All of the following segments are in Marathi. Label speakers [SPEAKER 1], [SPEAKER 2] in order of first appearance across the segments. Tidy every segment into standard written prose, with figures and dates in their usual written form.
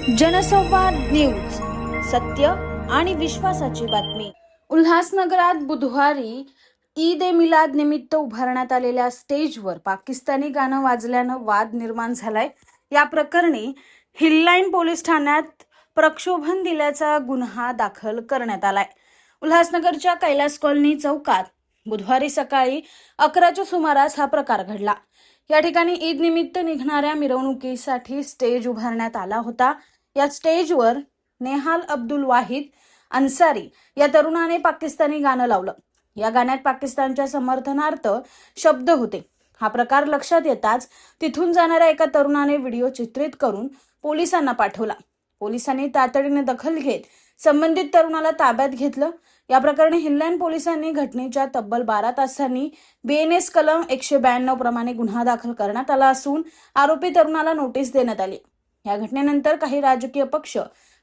[SPEAKER 1] जनसंवाद न्यूज, सत्य आणि विश्वासाची बातमी। उल्हासनगरात बुधवारी ईद ए मिलाद निमित्त उभारण्यात आलेल्या स्टेजवर पाकिस्तानी गाणं वाजल्यानं वाद निर्माण झालाय। या प्रकरणी हिललाईन पोलीस ठाण्यात प्रक्षोभन दिल्याचा गुन्हा दाखल करण्यात आलाय। उल्हासनगरच्या कैलास कॉलनी चौकात बुधवारी सकाळी 11च्या सुमारास हा प्रकार घडला। या ठिकाणी ईद निमित्त निघणाऱ्या मिरवणुकीसाठी स्टेज उभारण्यात आला होता। या स्टेजवर नेहाल अब्दुल वाहिद अन्सारी या तरुणाने पाकिस्तानी गाणं लावलं। या गाण्यात पाकिस्तानच्या समर्थनार्थ शब्द होते। हा प्रकार लक्षात येताच तिथून जाणाऱ्या एका तरुणाने व्हिडिओ चित्रित करून पोलिसांना पाठवला। पोलिसांनी तातडीने दखल घेत संबंधित तरुणाला ताब्यात घेतलं। या प्रकरणी हिललाईन पोलिसांनी घटनेच्या तब्बल 12 तासांनी BNS कलम 192 प्रमाणे गुन्हा दाखल करण्यात आला असून आरोपी तरुणाला नोटीस देण्यात आली। या घटनेनंतर काही राजकीय पक्ष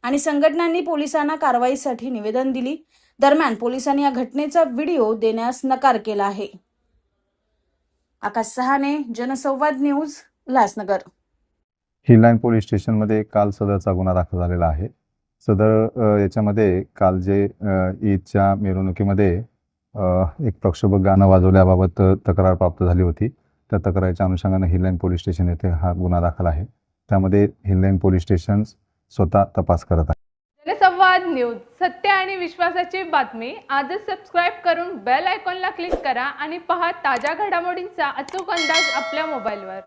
[SPEAKER 1] आणि संघटनांनी पोलिसांना कारवाईसाठी निवेदन दिली। दरम्यान पोलिसांनी या घटनेचा व्हिडिओ देण्यास नकार केला आहे। आकाश सहाने, जनसंवाद न्यूज, उल्हासनगर।
[SPEAKER 2] हिललाईन पोलीस स्टेशनमध्ये काल सदरचा गुन्हा दाखल झालेला आहे। सदर याच्यामध्ये काल जे ईदच्या मिरवणुकीमध्ये एक प्रक्षोभक गाणं वाजवल्याबाबत तक्रार प्राप्त झाली होती। त्या तक्रारीच्या अनुषंगाने हिललाईन पोलीस स्टेशन येथे हा गुन्हा दाखल आहे। त्यामध्ये हिललाईन पोलीस स्टेशन स्वतः तपास करत आहे।
[SPEAKER 3] जनसंवाद न्यूज, सत्य आणि विश्वासाची बातमी। आजच सबस्क्राइब करून बेल आयकॉनला क्लिक करा आणि पहा ताज्या घडामोडींचा अचूक अंदाज आपल्या मोबाईलवर।